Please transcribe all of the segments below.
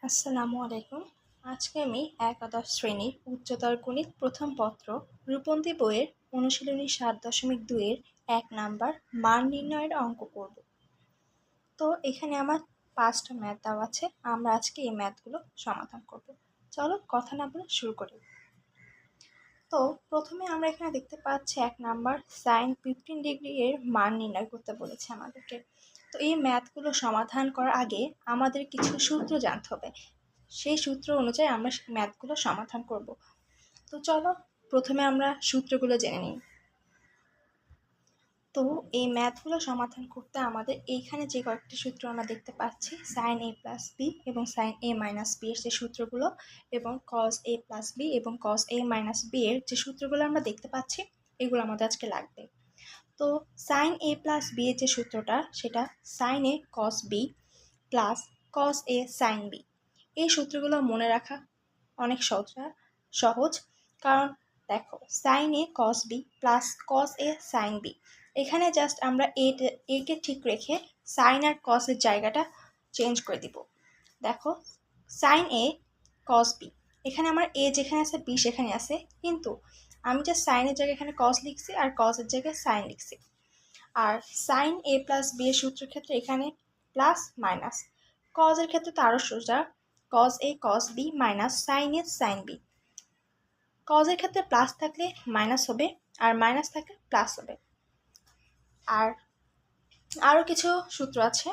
আসসালামু আলাইকুম। আজকে আমি একাদশ শ্রেণীর উচ্চতর গণিত প্রথম পত্র রূপন্তী বইয়ের অনুশীলনী ৭.২ এর ১ নাম্বার মান নির্ণয়ের অঙ্ক করব। তো এখানে আমার ৫টা ম্যাথ দেওয়া আছে। আমরা আজকে এই ম্যাথগুলো সমাধান করব। চলো কথা না বলে শুরু করি। তো প্রথমে আমরা এখানে দেখতে পাচ্ছি ১ নাম্বার sin 15 ডিগ্রি এর মান নির্ণয় করতে বলেছে আমাদেরকে। তো এই ম্যাথগুলো সমাধান করার আগে আমাদের কিছু সূত্র জানতে হবে। সেই সূত্র অনুযায়ী আমরা ম্যাথগুলো সমাধান করব। তো চলো প্রথমে আমরা সূত্রগুলো জেনে নিই। তো এই ম্যাথগুলো সমাধান করতে আমাদের এইখানে যে কয়েকটি সূত্র আমরা দেখতে পাচ্ছি sin a প্লাস বি এবং sin a মাইনাস বি এর যে সূত্রগুলো এবং cos a প্লাস বি এবং cos a মাইনাস বি এর যে সূত্রগুলো আমরা দেখতে পাচ্ছি এগুলো আমাদের আজকে লাগবে। তো sin a প্লাস বি এর যে সূত্রটা সেটা sin a cos b plus cos a sin b। এই সূত্রগুলো মনে রাখা অনেক সহজ, কারণ দেখো sin a cos b plus cos a sin b, এখানে জাস্ট আমরা একে ঠিক রেখে sin আর cos এর জায়গাটা চেঞ্জ করে দিব। দেখো sin a cos b, এখানে আমার a যেখানে আছে b সেখানে আছে, কিন্তু আমি জাস্ট sin এর জায়গায় এখানে cos লিখছি আর cos এর জায়গায় sin লিখছি। আর sin a প্লাস b এর সূত্রের ক্ষেত্রে এখানে প্লাস মাইনাস, cos এর ক্ষেত্রে তো আরও সোজা, cos a cos b minus sin a sin b। cos এর ক্ষেত্রে প্লাস থাকলে মাইনাস হবে আর মাইনাস থাকলে প্লাস হবে। আর আরও কিছু সূত্র আছে,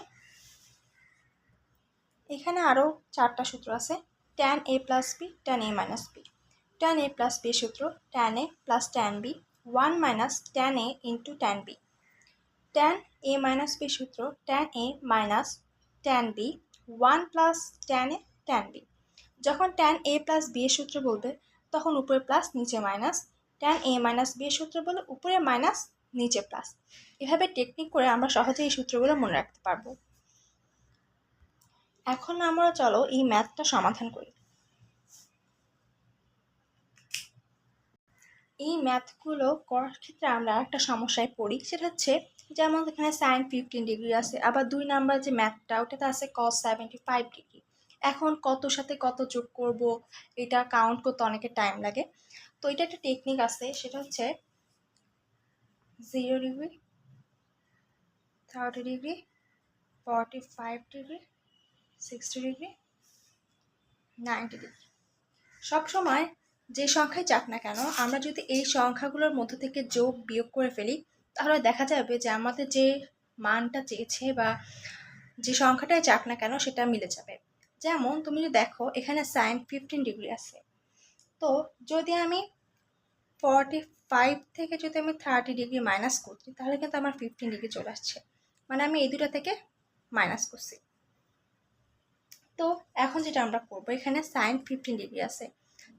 এখানে আরও 4টা সূত্র আছে। tan a plus b tan a minus b, tan a plus b সূত্র tan a plus tan b 1 minus tan a into tan b, tan a minus b সূত্র tan a minus tan b 1 plus tan a tan b। যখন tan a plus b এর সূত্র বলবে তখন উপরে plus নিচে minus, tan a minus b এর সূত্র বলে উপরে মাইনাস নিচে প্লাস। এভাবে টেকনিক করে আমরা সহজে এই সূত্রগুলো মনে রাখতে পারবো। এখন আমরা চলো এই ম্যাথটা সমাধান করি। এই ম্যাথগুলো করার ক্ষেত্রে আমরা একটা সমস্যায় পড়ি, সেটা হচ্ছে যেমন এখানে sin 15 ডিগ্রি আছে, আবার 2 নাম্বার যে ম্যাথটা ওটাতে আছে cos 75 ডিগ্রি। এখন কতর সাথে কত যোগ করব এটা কাউন্ট করতে অনেকের টাইম লাগে। তো এটা একটা টেকনিক আছে, সেটা হচ্ছে 0 degree, 30 degree, 45 degree, 60 degree, 90 degree. সবসময় যে সংখ্যাই চাক না কেন আমরা যদি এই সংখ্যাগুলোর মধ্য থেকে যোগ বিয়োগ করে ফেলি তাহলে দেখা যাবে যে আমাদের যে মানটা চেয়েছে বা যে সংখ্যাটাই চাক না কেন সেটা মিলে যাবে। যেমন তুমি যদি দেখো এখানে sin 15 ডিগ্রি আছে, তো যদি আমি 45 থেকে যদি আমি 30 ডিগ্রি মাইনাস করছি তাহলে কিন্তু আমার 15 ডিগ্রি চলে আসছে, মানে আমি এই দুটো থেকে মাইনাস করছি। তো এখন যেটা আমরা করবো এখানে sin 15 ডিগ্রি আছে,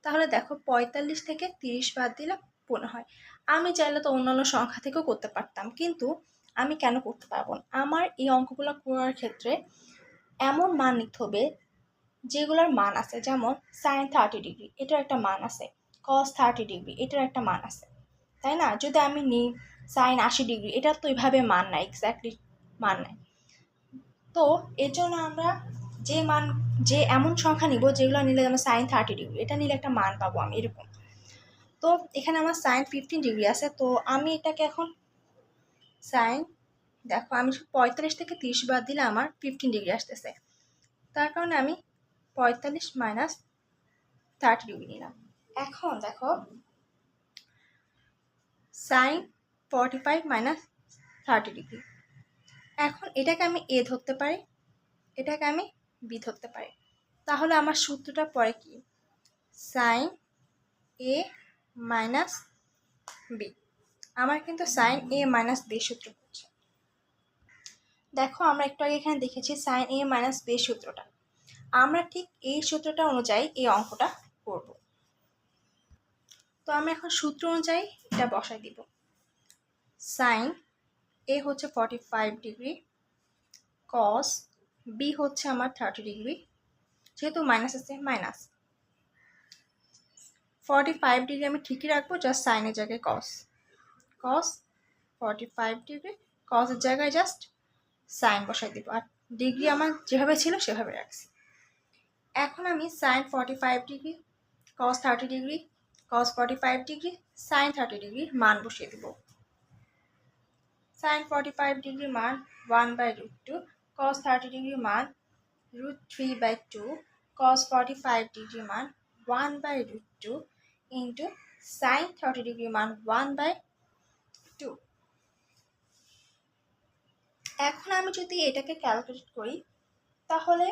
তাহলে দেখো 45 থেকে 30 বাদ দিলে 15 হয়। আমি চাইলে তো অন্যান্য সংখ্যা থেকেও করতে পারতাম, কিন্তু আমি কেন করতে পারবো না? আমার এই অঙ্কগুলো করার ক্ষেত্রে এমন মান নিতে হবে যেগুলোর মান আছে, যেমন sin 30 ডিগ্রি এটার একটা মান আছে, cos 30 ডিগ্রি এটার একটা মান আছে, তাই না? যদি আমি নিই sin 80 ডিগ্রি এটার তো এইভাবে মান নাই, এক্স্যাক্টলি মান নাই। তো এর জন্য আমরা যে এমন সংখ্যা নিব যেগুলো নিলে যেমন sin 30 ডিগ্রি এটা নিলে একটা মান পাবো আমি এরকম। তো এখানে আমার sin 15 ডিগ্রি আছে, তো আমি এটাকে এখন sin, দেখো আমি 45 থেকে 30 বাদ দিলে আমার 15 ডিগ্রি আসতেছে, তার কারণে আমি 45 মাইনাস 30 ডিগ্রি নিলাম। এখন দেখো sin 45 মাইনাস 30 ডিগ্রি, এখন এটাকে আমি a ধরতে পারি, এটাকে আমি b ধরতে পারি, তাহলে আমার সূত্রটা পরে কি sin a মাইনাস b, আমার কিন্তু sin a মাইনাস b সূত্র হচ্ছে। দেখো আমরা একটু আগে এখানে দেখেছি sin a মাইনাস b সূত্রটা, আমরা ঠিক এই সূত্রটা অনুযায়ী এই অঙ্কটা করব। তো আমি এখন সূত্র অনুযায়ী এটা বসাই দিব। sin a হচ্ছে 45 ডিগ্রি, cos b হচ্ছে আমার 30 ডিগ্রি, যেহেতু মাইনাস আছে মাইনাস 45 ডিগ্রি আমি ঠিকই রাখবো, জাস্ট সাইনের জায়গায় cos 45 ডিগ্রি, cos এর জায়গায় জাস্ট সাইন বসাই দিব, আর ডিগ্রি আমার যেভাবে ছিল সেভাবে রাখছি। এখন আমি সাইন 45 ডিগ্রি, কস 30 ডিগ্রি, কস 45 ডিগ্রি, সাইন 30 ডিগ্রির মান বসিয়ে দেব। সাইন 45 ডিগ্রি মান 1/√2, কস 30 ডিগ্রি মান √3/2, cos 45 ডিগ্রি মান 1/√2 ইন্টু সাইন 30 ডিগ্রি মান 1/2। এখন আমি যদি এটাকে ক্যালকুলেট করি তাহলে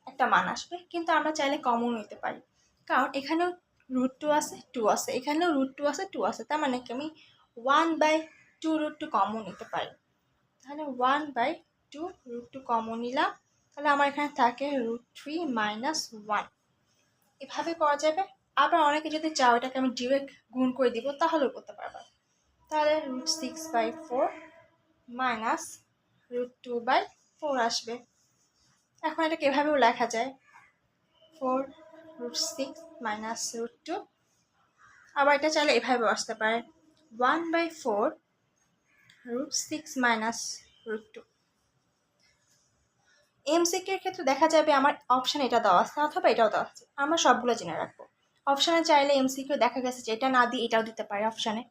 একটা মান আসবে, কিন্তু আমরা চাইলে কমন নিতে পারি, কারণ এখানেও √2 আছে, 2 আছে, এখানেও √2 আছে, 2 আছে, তার মানে কি আমি 1/2√2 কমন নিতে পারি। তাহলে 1/2√2 কমন নিলাম, তাহলে আমার এখানে থাকে √3 - 1। এভাবে করা যাবে। আবার অনেকে যদি চাও এটাকে আমি ডিরেক্ট গুণ করে দিব তাহলেও করতে পারবা। তাহলে √6/4 মাইনাস √2/4 আসবে। এখন এটাকে এভাবেও লেখা যায় 4√6 মাইনাস √2। আবার এটা চাইলে এভাবেও আসতে পারে 1/4 √6 মাইনাস √2। এমসিকিউর ক্ষেত্রে দেখা যাবে আমার অপশান এটা দেওয়া আছে অথবা এটাও দেওয়া আছে, আমরা সবগুলো জেনে রাখবো। অপশানে চাইলে এমসিকিউ দেখা গেছে যে এটা না দিয়ে এটাও দিতে পারে অপশানে।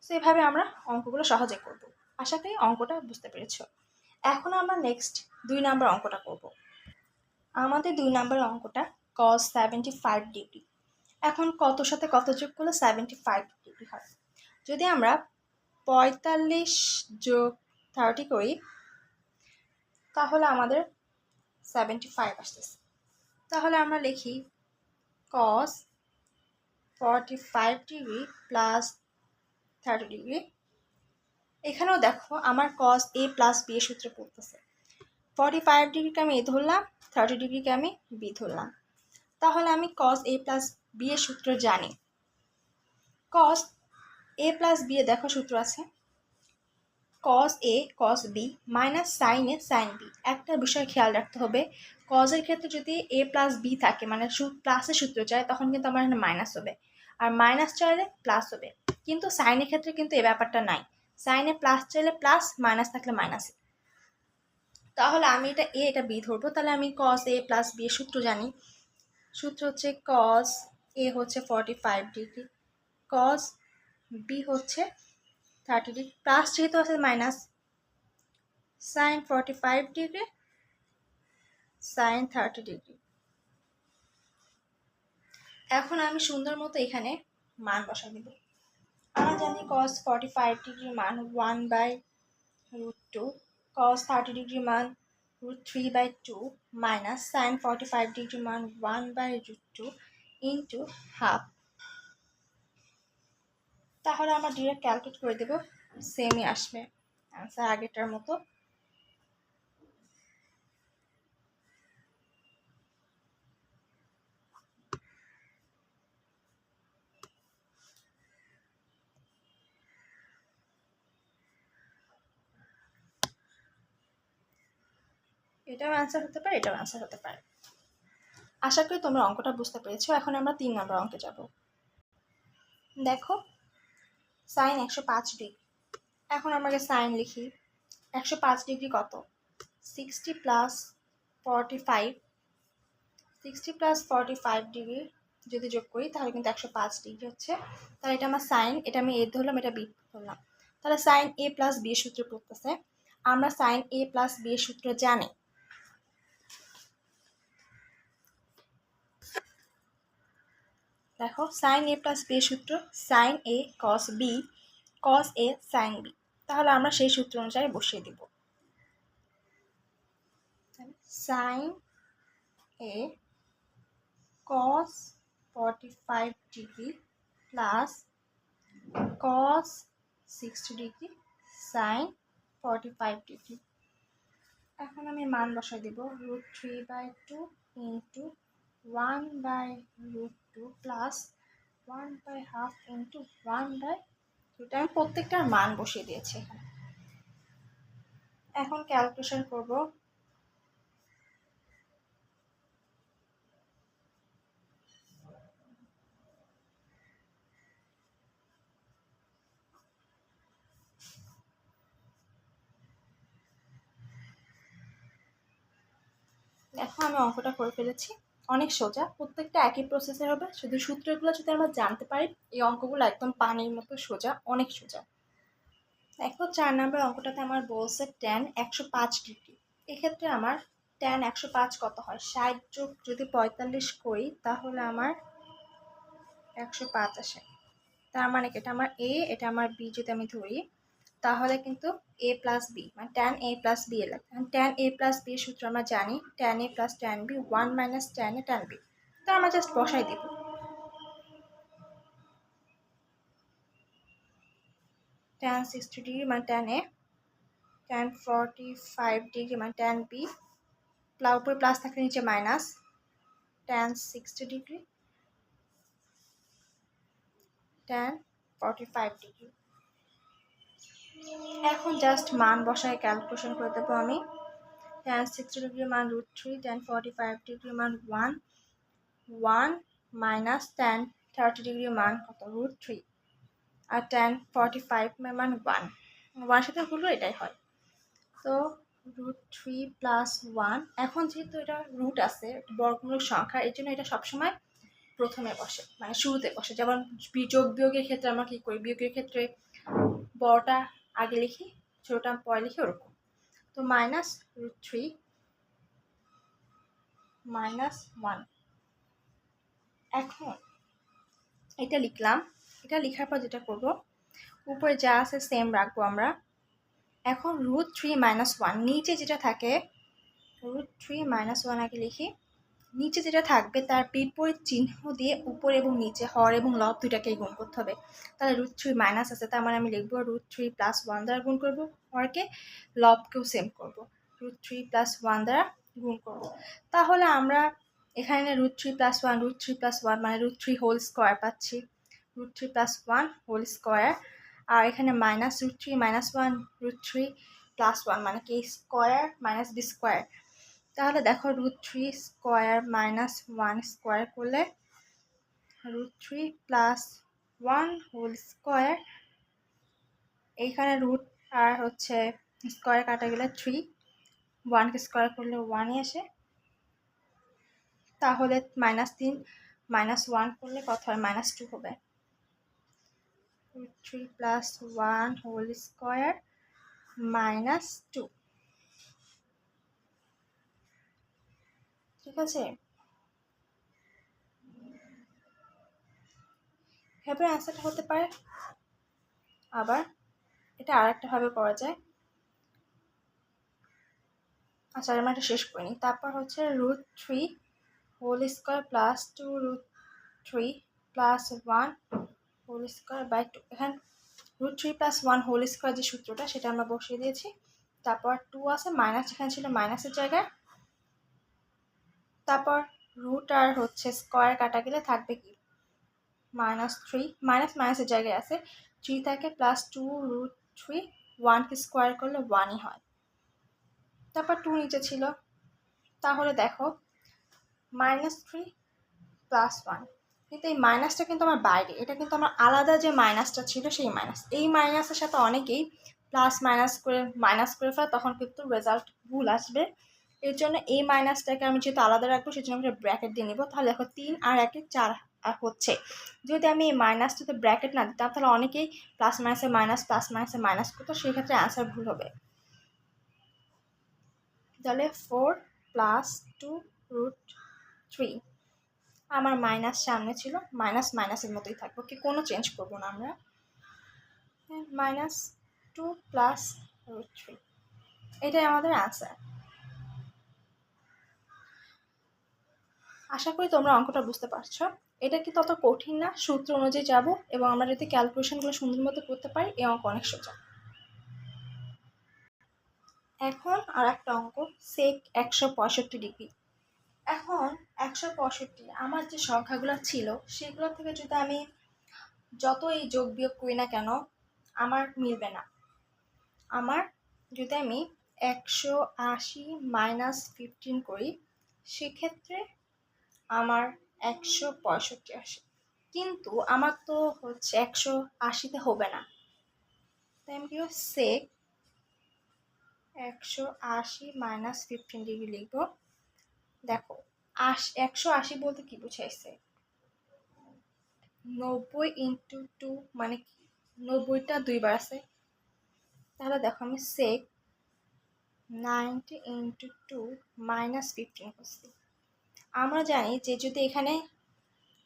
সো এভাবে আমরা অঙ্কগুলো সহজে করব। আশা করি অঙ্কটা বুঝতে পেরেছ। এখন আমরা নেক্সট 2 নম্বর অঙ্কটা করব। আমাদের 2 নম্বর অঙ্কটা cos 75 ডিগ্রি। এখন কত সাথে কত যোগ করলে 75 ডিগ্রি হয়? যদি আমরা 45 যোগ 30 করি তাহলে আমাদের 75 আসতেছে। তাহলে আমরা লিখি cos 45 ডিগ্রি প্লাস 30 ডিগ্রি। এখানেও দেখো আমার cos a প্লাস b এর সূত্র পড়তেছে। 45 ডিগ্রিকে আমি a ধরলাম, 30 ডিগ্রিকে আমি b ধরলাম। তাহলে আমি cos a প্লাস b এর সূত্র জানি। cos a প্লাস b এ দেখো সূত্র আছে cos a cos b minus sine a sine b। একটা বিষয় খেয়াল রাখতে হবে, cos এর ক্ষেত্রে যদি a প্লাস b থাকে মানে প্লাসের সূত্র চায় তখন কিন্তু আমার এখানে মাইনাস হবে, আর মাইনাস চাইলে প্লাস হবে। কিন্তু সাইনের ক্ষেত্রে কিন্তু এই ব্যাপারটা নাই, সাইনে প্লাস চাইলে প্লাস, মাইনাস থাকলে মাইনাস। তাহলে আমি এটা a এটা b ধরবো। তাহলে আমি cos a প্লাস b এর সূত্র জানি। সূত্র হচ্ছে cos a হচ্ছে 45 ডিগ্রি, cos b হচ্ছে 30 ডিগ্রি, প্লাস যেহেতু আছে minus, sine 45 degree sine 30 degree. এখন আমি সুন্দর মতো এখানে মান বসা দিব। আমরা জানি cos 45 ডিগ্রি মান 1/√2, cos 30 ডিগ্রি মান √3/2 মাইনাস সাইন 45 ডিগ্রি মান 1/√2 ইন্টু হাফ। তাহলে আমরা ডিরেক্ট ক্যালকুলেট করে দেব, সেমই আসবে অ্যান্সার আগেরটার মতো। এটাও অ্যান্সার হতে পারে, এটাও অ্যান্সার হতে পারে। আশা করি তোমরা অঙ্কটা বুঝতে পেরেছো। এখন আমরা 3 নম্বর অঙ্কে যাব। দেখো সাইন 105 ডিগ্রি। এখন আমরা সাইন লিখি। 105 ডিগ্রি কত? 60 প্লাস 45, 60 প্লাস 45 ডিগ্রি যদি যোগ করি তাহলে কিন্তু 105 ডিগ্রি হচ্ছে। তাহলে এটা আমার সাইন, এটা আমি এ ধরলাম, এটা বি ধরলাম। তাহলে সাইন এ প্লাস বি এর সূত্র পড়তেছে। আমরা সাইন এ প্লাস বি এর সূত্র জানি। দেখো সাইন এ প্লাস বি এর সূত্র সাইন এ কস বি, কস এ সাইন বি। তাহলে আমরা সেই সূত্র অনুযায়ী বসিয়ে দিব। সাইন এ cos 45 degree plus cos 60 degree sine 45 degree. এখন আমি মান বসাই দিব √3/2 ইন্টু 1/√2 প্লাস 1/2 ইন্টু 1/2। আমি প্রত্যেকটার মান বসিয়ে দিয়েছি এখানে। এখন ক্যালকুলেশন করব। দেখো আমি অঙ্কটা করে ফেলেছি। অনেক সোজা, প্রত্যেকটা একই প্রসেসের হবে, শুধু সূত্রগুলো যদি আমরা জানতে পারি এই অঙ্কগুলো একদম পানির মতো সোজা, অনেক সোজা। দেখো 4 নম্বর অঙ্কটাতে আমার বলছে tan 105 ডিগ্রি। এক্ষেত্রে আমার tan 105 কত হয়, 60 যোগ যদি 45 করি তাহলে আমার 105 আসে। তার মানে এটা আমার এ, এটা আমার বি যদি আমি ধরি, তাহলে কিন্তু a প্লাস বি মানে tan a প্লাস বি এর লাগে। tan a প্লাস বি এর সূত্র আমরা জানি, tan a plus tan b 1 minus tan a tan b। তো আমরা জাস্ট বসাই দিব। tan 60 ডিগ্রি মানে tan a, tan 45 ডিগ্রি মানে tan b, উপরে প্লাস থাকলে নিচে minus, tan 60 degree tan 45 degree. এখন জাস্ট মান বসায় ক্যালকুলেশন করে দেবো আমি। tan 60 ডিগ্রি মান √3, tan 45 ডিগ্রি মান 1 মাইনাস tan 30 ডিগ্রি মান কত √3, আর tan 45 মান 1 সাথে হলো এটাই হয়। তো √3 প্লাস 1, এখন যেহেতু এটা রুট আছে বর্গমূল সংখ্যা, এই জন্য এটা সবসময় প্রথমে বসে মানে শুরুতে বসে। যেমন যোগ বিয়োগের ক্ষেত্রে আমরা কি করি, বিয়োগের ক্ষেত্রে বড়টা আগে লিখি ছোটটা পরে লিখি, ওরকম। তো মাইনাস √3 মাইনাস 1। এখন এটা লিখলাম, এটা লেখার পর যেটা করব, উপরে যা আছে সেম রাখবো আমরা। এখন √3 মাইনাস 1, নিচে যেটা থাকে √3 মাইনাস 1 আগে লিখি, নিচে যেটা থাকবে তার বিপরীত চিহ্ন দিয়ে উপরে এবং নিচে হর এবং লব দুইটাকেই গুণ করতে হবে। তাহলে √3 মাইনাস আছে, তার মানে আমি লিখবো √3 প্লাস 1 দ্বারা গুণ করবো, হরকে লবকেও সেম করবো, √3 প্লাস 1 দ্বারা গুণ করবো। তাহলে আমরা এখানে √3 প্লাস 1 √3 প্লাস 1 মানে √3 হোল স্কোয়ার পাচ্ছি, √3 প্লাস 1 হোল স্কোয়ার। আর এখানে মাইনাস √3 মাইনাস 1 √3 প্লাস 1 মানে কি স্কোয়ার মাইনাস বি স্কোয়ার। তাহলে দেখো √3 স্কোয়ার মাইনাস 1 স্কোয়ার করলে √3 প্লাস 1 হোল স্কোয়ার, এইখানে রুট আর হচ্ছে স্কোয়ার কাটা গেলে 3, 1কে স্কোয়ার করলে 1ই আসে। তাহলে -3 মাইনাস 1 করলে কত হয়, -2 হবে। √3 প্লাস 1 হোল স্কোয়ার -2, ঠিক আছে। এভাবে অ্যান্সারটা হতে পারে। আবার এটা আর একটা ভাবে করা যায়। আচ্ছা আমরা এটা শেষ করিনি। তারপর হচ্ছে √3 whole square plus 2 √3 plus 1 whole square by 2। এখানে √3 প্লাস 1 হোল স্কোয়ার যে সূত্রটা সেটা আমরা বসিয়ে দিয়েছি। তারপর 2 আছে, মাইনাস এখানে ছিল মাইনাসের জায়গায়। তারপর রুট আর হচ্ছে স্কোয়ার কাটা গেলে থাকবে কি -3, মাইনাস মাইনাসের জায়গায় আছে 3 থাকে, প্লাস 2 √3, 1কে স্কোয়ার করলে 1ই হয়। তারপর 2 নিচে ছিল, তাহলে দেখো -3 প্লাস 1, কিন্তু এই মাইনাসটা কিন্তু আমার বাইরে, এটা কিন্তু আমার আলাদা যে মাইনাসটা ছিল সেই মাইনাস। এই মাইনাসের সাথে অনেকেই প্লাস মাইনাস করে ফেলে, তখন কিন্তু রেজাল্ট ভুল আসবে। এর জন্য এই মাইনাসটাকে আমি যেহেতু আলাদা রাখবো সেই জন্য আমরা ব্র্যাকেট দিয়ে নিব। তাহলে দেখো 3 আর 1 4 হচ্ছে। যদি আমি এই মাইনাসটাতে ব্র্যাকেট না দিতাম তাহলে অনেকেই প্লাস মাইনাসে মাইনাস প্লাস মাইনাসে মাইনাস করতো, সেই ক্ষেত্রে অ্যান্সার ভুল হবে। তাহলে 4 প্লাস 2 √3, আমার মাইনাস সামনে ছিল, মাইনাস মাইনাসের মতোই থাকবো, কি কোনো চেঞ্জ করবো না আমরা। -2 প্লাস √3, এটাই আমাদের অ্যান্সার। আশা করি তোমরা অঙ্কটা বুঝতে পারছো। এটা কিন্তু অত কঠিন না, সূত্র অনুযায়ী যাব এবং আমরা যদি ক্যালকুলেশনগুলো সুন্দর মতো করতে পারি এই অঙ্ক অনেক সোজা। এখন আর একটা অঙ্ক, সেক 165 ডিগ্রি। এখন 165 আমার যে সংখ্যাগুলো ছিল সেগুলো থেকে যদি আমি যতই যোগ বিয়োগ করি না কেন আমার মিলবে না। আমার যদি আমি 180 মাইনাস 15 করি সেক্ষেত্রে আমার 165 আসে, কিন্তু আমার তো হচ্ছে 180তে হবে না, তাই আমি কি সেক 180 মাইনাস 15 ডিগ্রি লিখবো। দেখো 180 বলতে কি বুঝাইছে? 90 ইন্টু 2 মানে কি? 90টা 2বার আছে। তাহলে দেখো আমি সেক 90 ইন্টু 2 -15 করছি। আমরা জানি যে যদি এখানে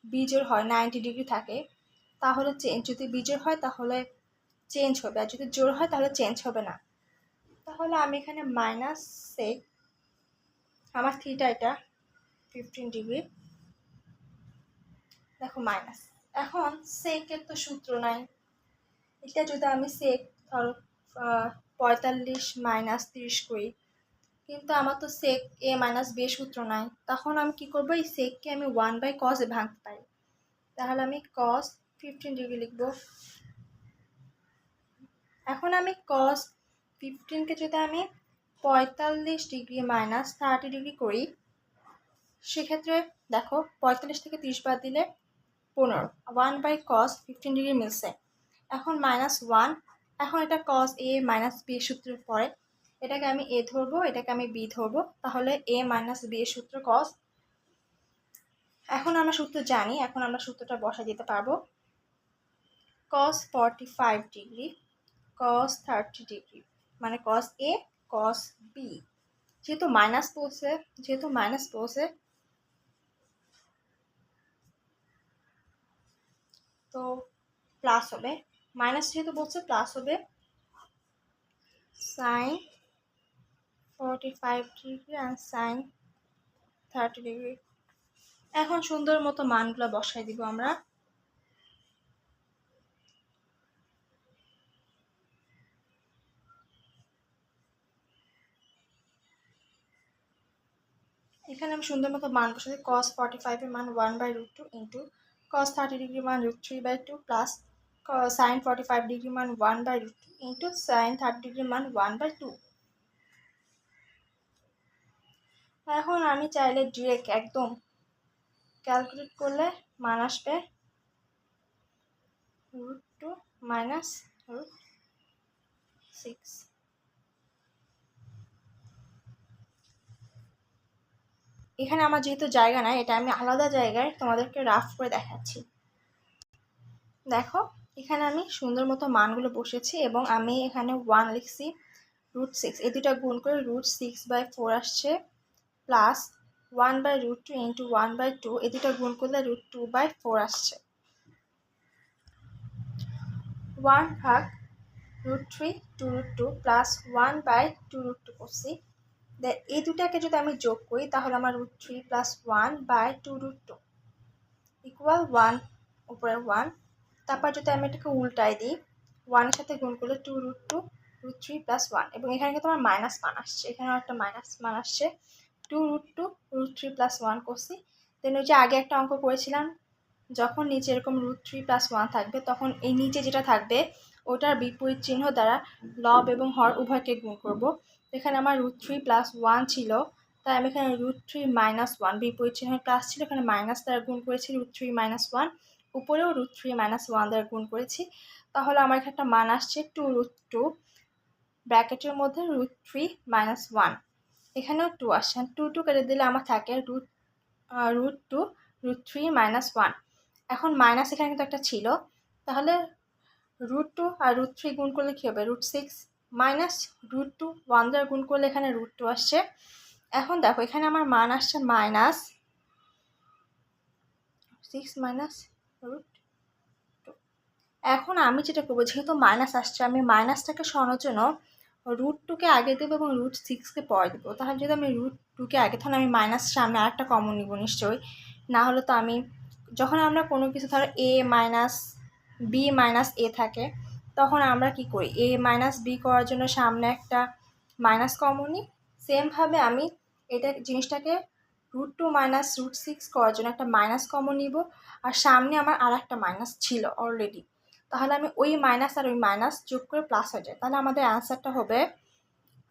বিজোড় হয় 90 ডিগ্রি থাকে তাহলে যদি বিজোড় হয় তাহলে চেঞ্জ হবে, আর যদি জোড় হয় তাহলে চেঞ্জ হবে না। তাহলে আমি এখানে মাইনাস সেক, আমার থিটা এটা 15 ডিগ্রি, দেখো মাইনাস। এখন সেকের তো সূত্র নাই, এটা যদি আমি সেক ধরো 45 মাইনাস 30 করি, কিন্তু আমার তো সেক এ মাইনাস বি সূত্র নাই। তখন আমি কি করবো, এই সেককে আমি 1/cos এ ভাঙতে পারি। তাহলে আমি cos 15 ডিগ্রি লিখবো। এখন আমি cos 15কে যদি আমি 45 ডিগ্রি মাইনাস 30 ডিগ্রি করি, সেক্ষেত্রে দেখো 45 থেকে 30 বাদ দিলে 15, 1/cos 15 ডিগ্রি মিলছে। এখন -1, এখন এটা cos a মাইনাস বি সূত্রের পরে এটাকে আমি a ধরবো, এটাকে আমি b ধরবো, তাহলে a মাইনাস b এর সূত্র cos। এখন আমরা সূত্র জানি, এখন আমরা সূত্রটা বসা দিতে পারবো। cos 45 ডিগ্রি cos 30 ডিগ্রি মানে cos a cos b, যেহেতু মাইনাস পড়ছে তো প্লাস হবে, মাইনাস যেহেতু বলছে প্লাস হবে sin 45 degree and sin 30 degree. এখন সুন্দর মতো মানগুলো বসাই দিব আমরা। এখানে আমি সুন্দর মতো মান বসাই, cos 45 এর মান 1/√2 ইন্টু cos 30 ডিগ্রি মান √3/2 প্লাস sin 45 ডিগ্রি মান 1/√2 ইন্টু sin 30 ডিগ্রি মান 1/2। এখন আমি চাইলে ডিরেক্ট একদম ক্যালকুলেট করলে মান আসবে √2 মাইনাস √6। এখানে আমার যেহেতু জায়গা নাই, এটা আমি আলাদা জায়গায় তোমাদেরকে রাফ করে দেখাচ্ছি। দেখো এখানে আমি সুন্দর মতো মানগুলো বসেছি এবং আমি এখানে 1 লিখছি, √6 এই দুটা গুণ করে √6/4 আসছে, প্লাস 1/√2 ইন্টু 1/2 এই দুটা গুণ করলে √2/4 আসছে। 1/√3 2√2 প্লাস 1/2√2 করছি। এই দুটাকে যদি আমি যোগ করি তাহলে আমার √3 প্লাস 1/2√2 ইকুয়াল 1, উপরে 1। তারপর যদি আমি এটাকে উল্টাই দিই, 1-এর সাথে গুণ করলে 2√2 √3 প্লাস 1, এবং এখানে কিন্তু আমার মাইনাস মান আসছে, এখানেও একটা মাইনাস মান আসছে, 2√2 √3 প্লাস 1 করছি। দেন ওই যে আগে একটা অঙ্ক করেছিলাম, যখন নিচে এরকম √3 প্লাস 1 থাকবে তখন এই নিচে যেটা থাকবে ওটার বিপরীত চিহ্ন দ্বারা লব এবং হর উভয়কে গুণ করব। এখানে আমার √3 প্লাস 1 ছিল, তাই আমি এখানে √3 মাইনাস 1, বিপরীত চিহ্ন প্লাস ছিল, এখানে মাইনাস দ্বারা গুণ করেছি √3 মাইনাস 1, উপরেও √3 মাইনাস 1 দ্বারা গুণ করেছি। তাহলে আমার এখানে একটা মান আসছে 2√2 ব্র্যাকেটের মধ্যে √3 মাইনাস 1, এখানেও 2 আসছে, 2 কেটে দিলে আমার থাকে √2 √3 মাইনাস 1। এখন মাইনাস এখানে কিন্তু একটা ছিল, তাহলে √2 আর √3 গুণ করলে কী হবে, √6 মাইনাস √2 1 দ্বারা গুণ করলে এখানে √2 আসছে। এখন দেখো এখানে আমার মান আসছে -6 মাইনাস √2। এখন আমি যেটা করবো, যেহেতু মাইনাস আসছে আমি মাইনাসটাকে সরানোর জন্য √2কে আগে দেবো এবং √6কে পরে দেবো। তাহলে যদি আমি √2কে আগে, তাহলে আমি মাইনাস সামনে আরেকটা কমন নিব নিশ্চয়ই, না হলে তো আমি, যখন আমরা কোনো কিছু ধরো a minus b minus a থাকে তখন আমরা কি করি, a মাইনাস b করার জন্য সামনে একটা মাইনাস কমন নিই। সেমভাবে আমি এটা জিনিসটাকে √2 মাইনাস √6 করার জন্য একটা মাইনাস কমন নিব, আর সামনে আমার আর একটা মাইনাস ছিল অলরেডি, তাহলে আমি ওই মাইনাস আর ওই মাইনাস যোগ করে প্লাস হয়ে যায়। তাহলে আমাদের অ্যান্সারটা হবে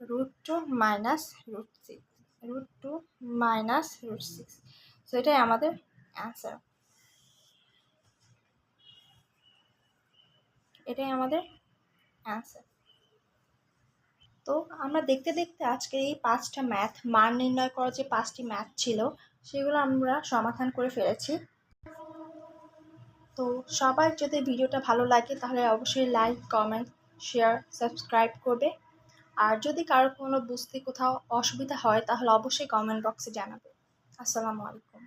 √2 মাইনাস √6, √2 মাইনাস √6। সো এটাই আমাদের অ্যান্সার, এটাই আমাদের অ্যান্সার। তো আমরা দেখতে দেখতে আজকের এই 5টা ম্যাথ, মান নির্ণয় করা যে 5টি ম্যাথ ছিল সেগুলো আমরা সমাধান করে ফেলেছি। তো সবার যদি ভিডিওটা ভালো লাগে তাহলে অবশ্যই লাইক, কমেন্ট, শেয়ার, সাবস্ক্রাইব করবে। আর যদি কারো কোনো বুঝতে কোথাও অসুবিধা হয় তাহলে অবশ্যই কমেন্ট বক্সে জানাবে। আসসালামু আলাইকুম।